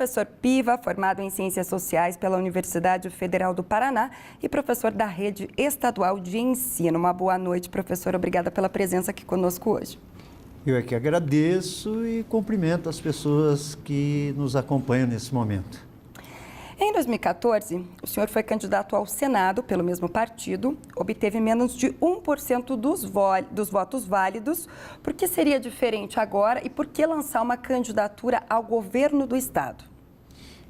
professor Piva, formado em Ciências Sociais pela Universidade Federal do Paraná e professor da Rede Estadual de Ensino. Uma boa noite, professor. Obrigada pela presença aqui conosco hoje. Eu é que agradeço e cumprimento as pessoas que nos acompanham nesse momento. Em 2014, o senhor foi candidato ao Senado pelo mesmo partido, obteve menos de 1% dos votos válidos. Por que seria diferente agora e por que lançar uma candidatura ao governo do Estado?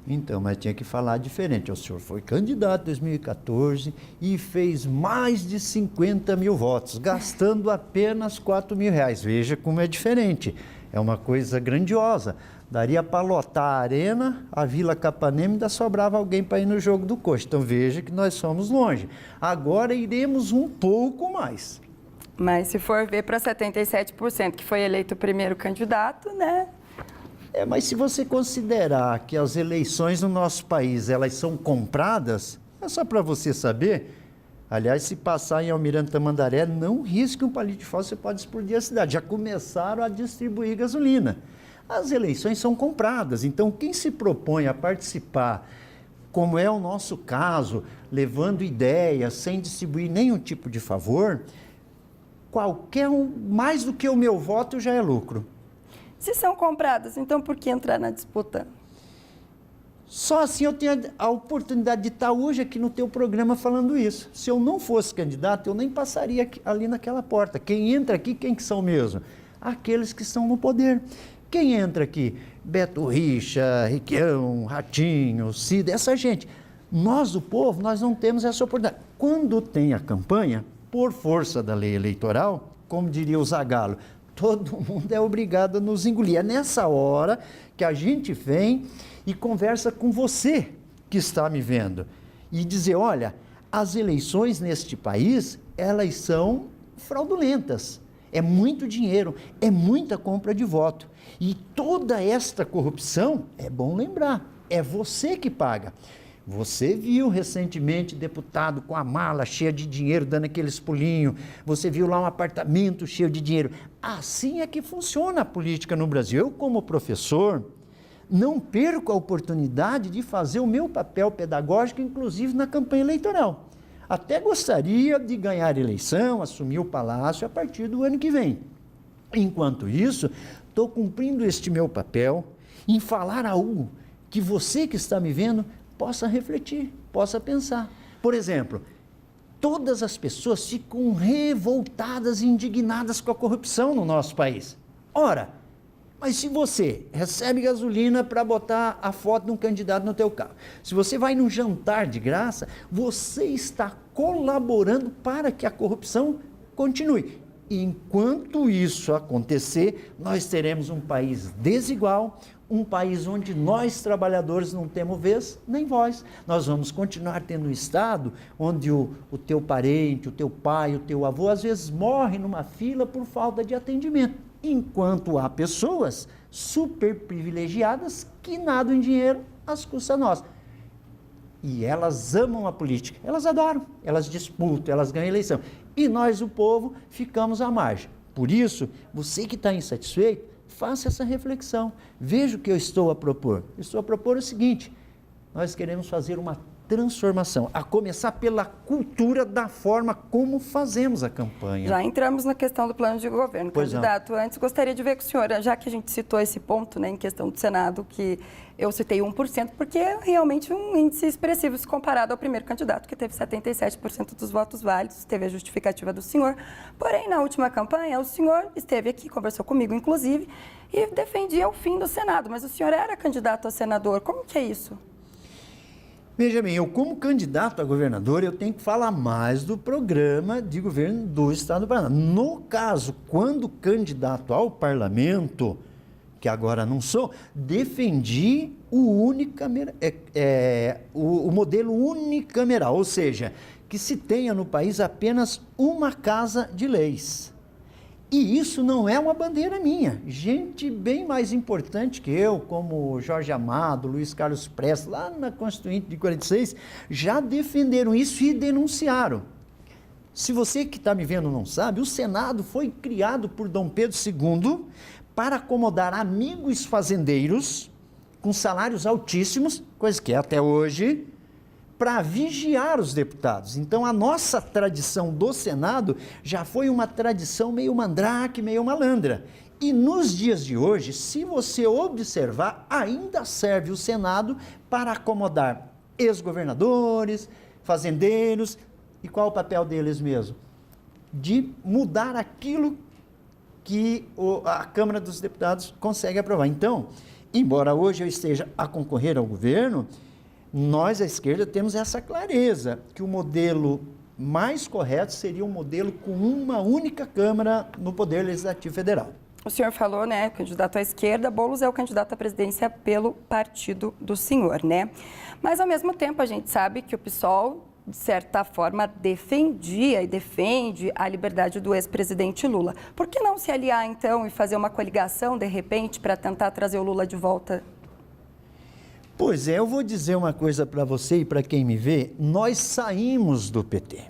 Então, mas tinha que falar diferente. O senhor foi candidato em 2014 e fez mais de 50 mil votos, gastando apenas R$4.000. Veja como é diferente. É uma coisa grandiosa. Daria para lotar a arena, a Vila Capanema, ainda sobrava alguém para ir no jogo do Coxa. Então veja que nós somos longe. Agora iremos um pouco mais. Mas se for ver para 77%, que foi eleito o primeiro candidato, né? Mas se você considerar que as eleições no nosso país, elas são compradas, é só para você saber. Aliás, se passar em Almirante Tamandaré, não risque um palito de fósforo, você pode explodir a cidade. Já começaram a distribuir gasolina. As eleições são compradas, então quem se propõe a participar, como é o nosso caso, levando ideias, sem distribuir nenhum tipo de favor, mais do que o meu voto já é lucro. Se são compradas, então por que entrar na disputa? Só assim eu tenho a oportunidade de estar hoje aqui no teu programa falando isso. Se eu não fosse candidato, eu nem passaria ali naquela porta. Quem entra aqui, quem que são mesmo? Aqueles que estão no poder. Quem entra aqui? Beto Richa, Requião, Ratinho, Cida, essa gente. Nós, o povo, nós não temos essa oportunidade. Quando tem a campanha, por força da lei eleitoral, como diria o Zagallo, todo mundo é obrigado a nos engolir. É nessa hora que a gente vem e conversa com você que está me vendo. E dizer, olha, as eleições neste país, elas são fraudulentas. É muito dinheiro, é muita compra de voto. E toda esta corrupção, é bom lembrar, é você que paga. Você viu recentemente deputado com a mala cheia de dinheiro, dando aqueles pulinhos. Você viu lá um apartamento cheio de dinheiro. Assim é que funciona a política no Brasil. Eu, como professor, não perco a oportunidade de fazer o meu papel pedagógico, inclusive na campanha eleitoral. Até gostaria de ganhar eleição, assumir o palácio a partir do ano que vem. Enquanto isso, estou cumprindo este meu papel em falar algo que você que está me vendo possa refletir, possa pensar. Por exemplo, todas as pessoas ficam revoltadas e indignadas com a corrupção no nosso país. Ora, mas se você recebe gasolina para botar a foto de um candidato no teu carro, se você vai num jantar de graça, você está colaborando para que a corrupção continue. Enquanto isso acontecer, nós teremos um país desigual, um país onde nós, trabalhadores, não temos vez nem voz. Nós vamos continuar tendo um Estado onde o teu parente, o teu pai, o teu avô, às vezes morre numa fila por falta de atendimento. Enquanto há pessoas super privilegiadas que nadam em dinheiro às custas nossas. E elas amam a política, elas adoram, elas disputam, elas ganham eleição. E nós, o povo, ficamos à margem. Por isso, você que está insatisfeito, faça essa reflexão. Veja o que eu estou a propor. Eu estou a propor o seguinte, nós queremos fazer uma transformação, a começar pela cultura da forma como fazemos a campanha. Já entramos na questão do plano de governo. Pois candidato, antes gostaria de ver com o senhor, já que a gente citou esse ponto, né, em questão do Senado, que eu citei 1%, porque é realmente um índice expressivo se comparado ao primeiro candidato, que teve 77% dos votos válidos, teve a justificativa do senhor. Porém, na última campanha, o senhor esteve aqui, conversou comigo, inclusive, e defendia o fim do Senado, mas o senhor era candidato a senador. Como que é isso? Veja bem, eu como candidato a governador, eu tenho que falar mais do programa de governo do Estado do Paraná. No caso, quando candidato ao parlamento, que agora não sou, defendi o modelo unicameral, ou seja, que se tenha no país apenas uma casa de leis. E isso não é uma bandeira minha. Gente bem mais importante que eu, como Jorge Amado, Luiz Carlos Prestes, lá na Constituinte de 46, já defenderam isso e denunciaram. Se você que está me vendo não sabe, o Senado foi criado por Dom Pedro II para acomodar amigos fazendeiros com salários altíssimos, coisa que é até hoje, para vigiar os deputados. Então, a nossa tradição do Senado já foi uma tradição meio mandrake, meio malandra. E nos dias de hoje, se você observar, ainda serve o Senado para acomodar ex-governadores, fazendeiros. E qual o papel deles mesmo? De mudar aquilo que a Câmara dos Deputados consegue aprovar. Então, embora hoje eu esteja a concorrer ao governo, nós, à esquerda, temos essa clareza que o modelo mais correto seria um modelo com uma única Câmara no Poder Legislativo Federal. O senhor falou, né, candidato à esquerda, Boulos é o candidato à presidência pelo partido do senhor, né? Mas, ao mesmo tempo, a gente sabe que o PSOL, de certa forma, defendia e defende a liberdade do ex-presidente Lula. Por que não se aliar, então, e fazer uma coligação, de repente, para tentar trazer o Lula de volta? Pois é, eu vou dizer uma coisa para você e para quem me vê, nós saímos do PT.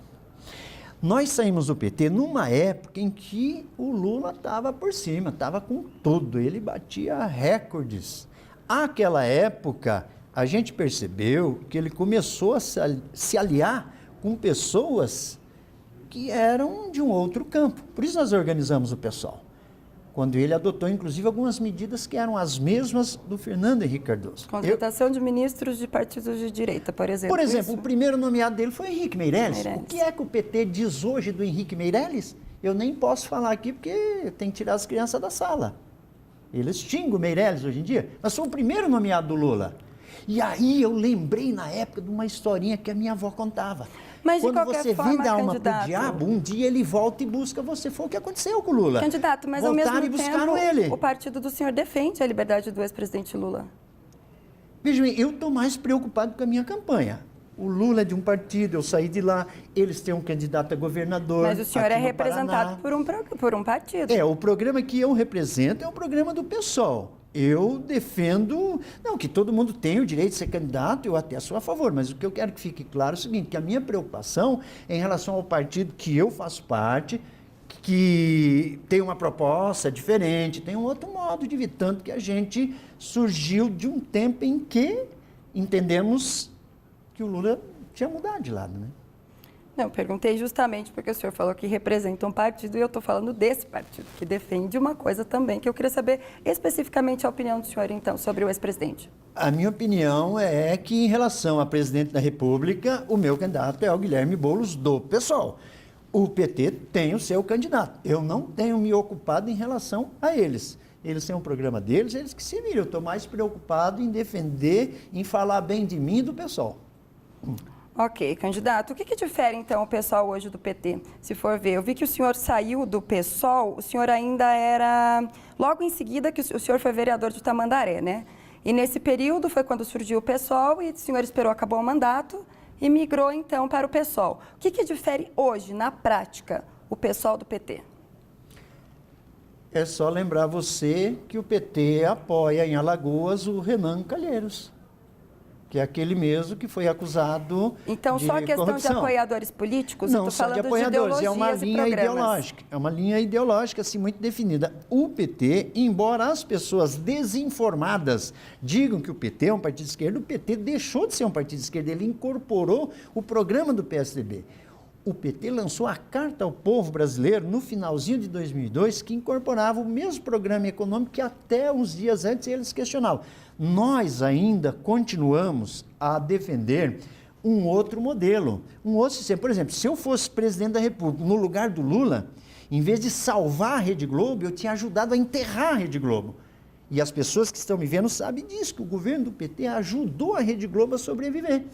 Nós saímos do PT numa época em que o Lula estava por cima, estava com tudo, ele batia recordes. Àquela época, a gente percebeu que ele começou a se aliar com pessoas que eram de um outro campo. Por isso nós organizamos o PSOL. Quando ele adotou, inclusive, algumas medidas que eram as mesmas do Fernando Henrique Cardoso. Contratação de ministros de partidos de direita, por exemplo. Por exemplo, o primeiro nomeado dele foi Henrique Meirelles. Meirelles. O que é que o PT diz hoje do Henrique Meirelles? Eu nem posso falar aqui porque tem que tirar as crianças da sala. Eles xingam o Meirelles hoje em dia, mas foi o primeiro nomeado do Lula. E aí eu lembrei na época de uma historinha que a minha avó contava. Mas de quando qualquer você forma, vende a alma candidato, pro diabo, um dia ele volta e busca você. Foi o que aconteceu com o Lula. Candidato, mas Voltaram ao mesmo e buscaram tempo, ele. o partido do senhor defende a liberdade do ex-presidente Lula. Veja bem, eu estou mais preocupado com a minha campanha. O Lula é de um partido, eu saí de lá, eles têm um candidato a governador. Mas o senhor aqui é no representado Paraná. por um partido. É, o programa que eu represento é o programa do PSOL. Eu defendo, não, que todo mundo tem o direito de ser candidato, eu até sou a favor, mas o que eu quero que fique claro é o seguinte, que a minha preocupação é em relação ao partido que eu faço parte, que tem uma proposta diferente, tem um outro modo de vir, tanto que a gente surgiu de um tempo em que entendemos que o Lula tinha mudado de lado, né? Não, perguntei justamente porque o senhor falou que representa um partido e eu estou falando desse partido, que defende uma coisa também, que eu queria saber especificamente a opinião do senhor, então, sobre o ex-presidente. A minha opinião é que, em relação a presidente da República, o meu candidato é o Guilherme Boulos, do PSOL. O PT tem o seu candidato. Eu não tenho me ocupado em relação a eles. Eles têm um programa deles, eles que se viram. Eu estou mais preocupado em defender, em falar bem de mim e do PSOL. Ok, candidato, o que difere então o PSOL hoje do PT? Se for ver, eu vi que o senhor saiu do PSOL, o senhor ainda era, logo em seguida que o senhor foi vereador de Tamandaré, né? E nesse período foi quando surgiu o PSOL e o senhor esperou, acabou o mandato e migrou então para o PSOL. O que difere hoje, na prática, o PSOL do PT? É só lembrar você que o PT apoia em Alagoas o Renan Calheiros, que é aquele mesmo que foi acusado então, de só a questão corrupção. de apoiadores políticos? Não, eu só falando de apoiadores, de é uma ideologias e linha programas. ideológica. É uma linha ideológica, assim, muito definida. O PT, embora as pessoas desinformadas digam que o PT é um partido de esquerda, o PT deixou de ser um partido de esquerda, ele incorporou o programa do PSDB. O PT lançou a Carta ao Povo Brasileiro no finalzinho de 2002, que incorporava o mesmo programa econômico que até uns dias antes eles questionavam. Nós ainda continuamos a defender um outro modelo, um outro sistema. Por exemplo, se eu fosse presidente da República, no lugar do Lula, em vez de salvar a Rede Globo, eu tinha ajudado a enterrar a Rede Globo. E as pessoas que estão me vendo sabem disso, que o governo do PT ajudou a Rede Globo a sobreviver.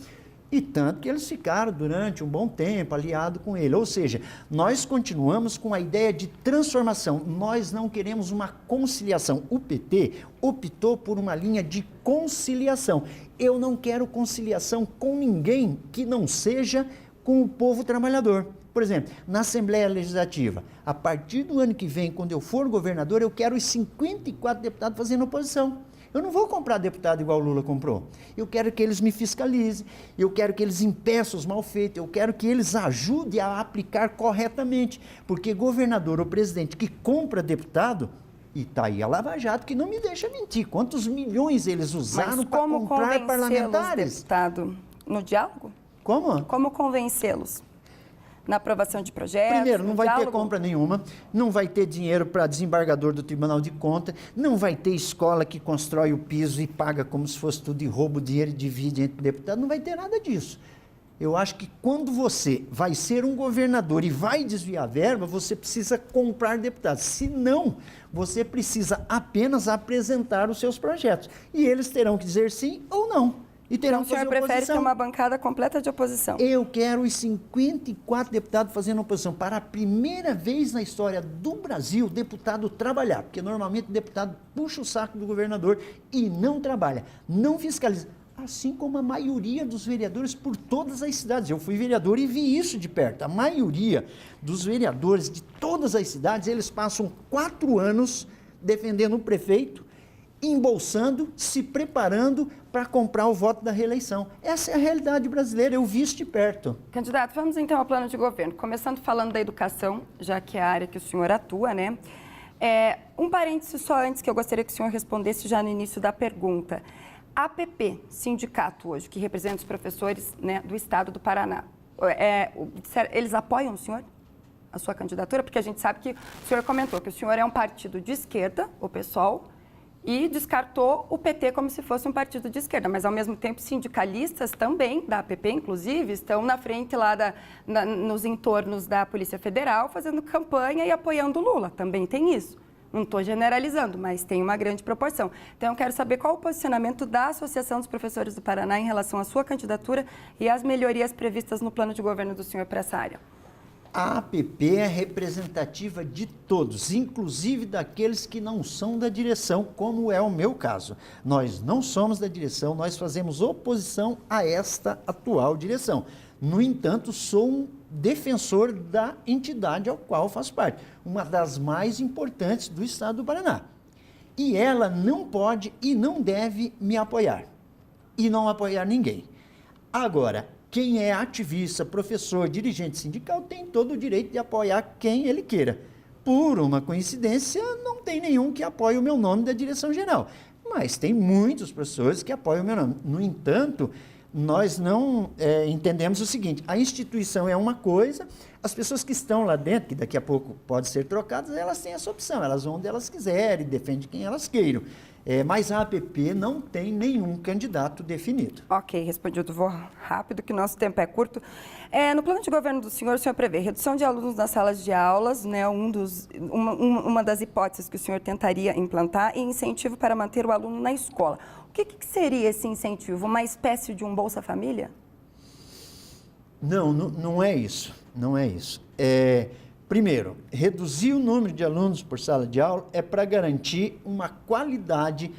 E tanto que eles ficaram durante um bom tempo aliados com ele. Ou seja, nós continuamos com a ideia de transformação. Nós não queremos uma conciliação. O PT optou por uma linha de conciliação. Eu não quero conciliação com ninguém que não seja com o povo trabalhador. Por exemplo, na Assembleia Legislativa, a partir do ano que vem, quando eu for governador, eu quero os 54 deputados fazendo oposição. Eu não vou comprar deputado igual o Lula comprou. Eu quero que eles me fiscalizem, eu quero que eles impeçam os malfeitos, eu quero que eles ajudem a aplicar corretamente. Porque governador ou presidente que compra deputado, E está aí a Lava Jato, que não me deixa mentir. Quantos milhões eles usaram para como comprar convencê-los, parlamentares? deputado? No diálogo? Como? Como convencê-los? Na aprovação de projetos? Primeiro, não no vai ter diálogo? compra nenhuma, não vai ter dinheiro para desembargador do Tribunal de Contas, não vai ter escola que constrói o piso e paga como se fosse tudo de roubo, dinheiro e divide entre deputados, não vai ter nada disso. Eu acho que quando você vai ser um governador e vai desviar verba, você precisa comprar deputados. Se não, você precisa apenas apresentar os seus projetos. E eles terão que dizer sim ou não. E terão Então, o que senhor fazer prefere oposição. ter uma bancada completa de oposição? Eu quero os 54 deputados fazendo oposição. Para a primeira vez na história do Brasil, o deputado trabalhar. Porque normalmente o deputado puxa o saco do governador e não trabalha, não fiscaliza. Assim como a maioria dos vereadores por todas as cidades. Eu fui vereador e vi isso de perto. A maioria dos vereadores de todas as cidades, eles passam 4 anos defendendo o prefeito, embolsando, se preparando para comprar o voto da reeleição. Essa é a realidade brasileira, eu vi isso de perto. Candidato, vamos então ao plano de governo. Começando falando da educação, já que é a área que o senhor atua, né? Um parêntese só antes que eu gostaria que o senhor respondesse já no início da pergunta. A APP, sindicato hoje, que representa os professores, né, do estado do Paraná, eles apoiam o senhor? A sua candidatura? Porque a gente sabe que o senhor comentou que o senhor é um partido de esquerda, o PSOL, e descartou o PT como se fosse um partido de esquerda, mas ao mesmo tempo sindicalistas também, da APP inclusive, estão na frente lá nos entornos da Polícia Federal fazendo campanha e apoiando o Lula, também tem isso. Não estou generalizando, mas tem uma grande proporção. Então eu quero saber qual o posicionamento da Associação dos Professores do Paraná em relação à sua candidatura e às melhorias previstas no plano de governo do senhor para essa área. A APP é representativa de todos, inclusive daqueles que não são da direção, como é o meu caso. Nós não somos da direção, nós fazemos oposição a esta atual direção. No entanto, sou um defensor da entidade ao qual faço parte, uma das mais importantes do estado do Paraná. E ela não pode e não deve me apoiar, e não apoiar ninguém. Agora, quem é ativista, professor, dirigente sindical, tem todo o direito de apoiar quem ele queira. Por uma coincidência, não tem nenhum que apoie o meu nome da direção geral. Mas tem muitos professores que apoiam o meu nome. No entanto, nós não entendemos o seguinte, a instituição é uma coisa, as pessoas que estão lá dentro, que daqui a pouco podem ser trocadas, elas têm essa opção, elas vão onde elas quiserem, defendem quem elas queiram. Mas a APP não tem nenhum candidato definido. Ok, respondido. Vou rápido, que nosso tempo é curto. No plano de governo do senhor, o senhor prevê redução de alunos nas salas de aulas, né, uma das hipóteses que o senhor tentaria implantar, e incentivo para manter o aluno na escola. O que seria esse incentivo? Uma espécie de um Bolsa Família? Não é isso. Não é isso. Primeiro, reduzir o número de alunos por sala de aula é para garantir uma qualidade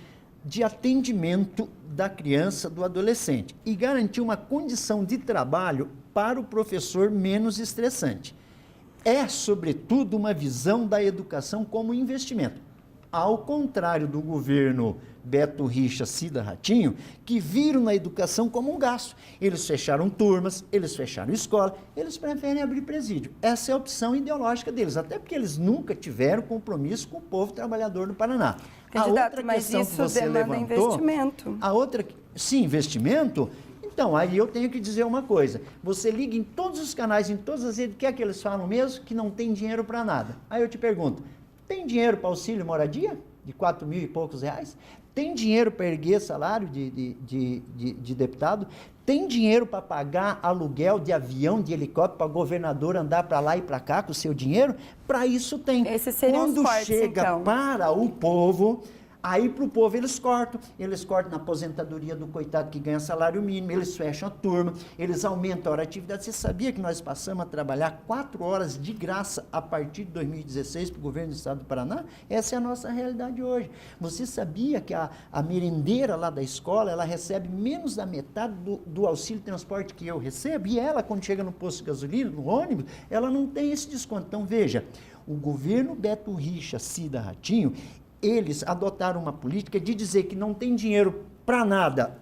de atendimento da criança, do adolescente, e garantir uma condição de trabalho para o professor menos estressante. É, sobretudo, uma visão da educação como investimento. Ao contrário do governo Beto Richa, Cida Ratinho, que viram na educação como um gasto. Eles fecharam turmas, eles fecharam escola, eles preferem abrir presídio. Essa é a opção ideológica deles, até porque eles nunca tiveram compromisso com o povo trabalhador do Paraná. Candidato, mas isso demanda investimento. Sim, investimento. Então, aí eu tenho que dizer uma coisa. Você liga em todos os canais, em todas as redes, o que é que eles falam mesmo? Que não tem dinheiro para nada. Aí eu te pergunto, tem dinheiro para auxílio moradia? De 4 mil e poucos reais? Tem dinheiro para erguer salário de deputado? Tem dinheiro para pagar aluguel de avião, de helicóptero, para o governador andar para lá e para cá com o seu dinheiro? Para isso tem. Esses seriam os cortes, chega então. Para o povo, aí para o povo eles cortam na aposentadoria do coitado que ganha salário mínimo, eles fecham a turma, eles aumentam a hora de atividade. Você sabia que nós passamos a trabalhar 4 horas de graça a partir de 2016 para o governo do estado do Paraná? Essa é a nossa realidade hoje. Você sabia que a merendeira lá da escola, ela recebe menos da metade do auxílio transporte que eu recebo? E ela, quando chega no posto de gasolina, no ônibus, ela não tem esse desconto. Então, veja, o governo Beto Richa, Cida Ratinho, eles adotaram uma política de dizer que não tem dinheiro para nada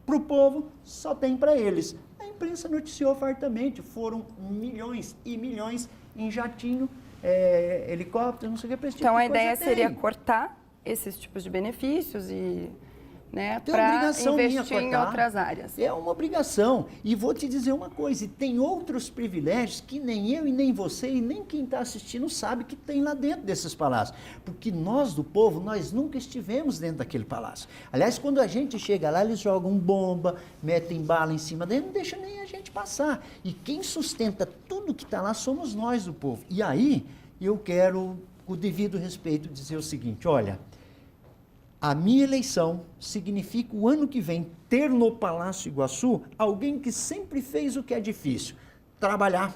para o povo, só tem para eles. A imprensa noticiou fartamente, foram milhões e milhões em jatinho helicóptero, não sei o que, para esse tipo Então, de a coisa ideia tem. seria cortar esses tipos de benefícios e, né, Tem para obrigação minha investir em cortar. outras áreas. É uma obrigação. E vou te dizer uma coisa, tem outros privilégios que nem eu e nem você e nem quem está assistindo sabe que tem lá dentro desses palácios. Porque nós do povo, nós nunca estivemos dentro daquele palácio. Aliás, quando a gente chega lá, eles jogam bomba, metem bala em cima dele, não deixa nem a gente passar. E quem sustenta tudo que está lá somos nós do povo. E aí, eu quero, com o devido respeito, dizer o seguinte, olha, a minha eleição significa o ano que vem ter no Palácio Iguaçu alguém que sempre fez o que é difícil, trabalhar,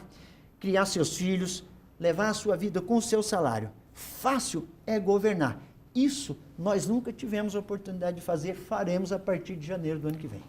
criar seus filhos, levar a sua vida com o seu salário. Fácil é governar. Isso nós nunca tivemos a oportunidade de fazer, faremos a partir de janeiro do ano que vem.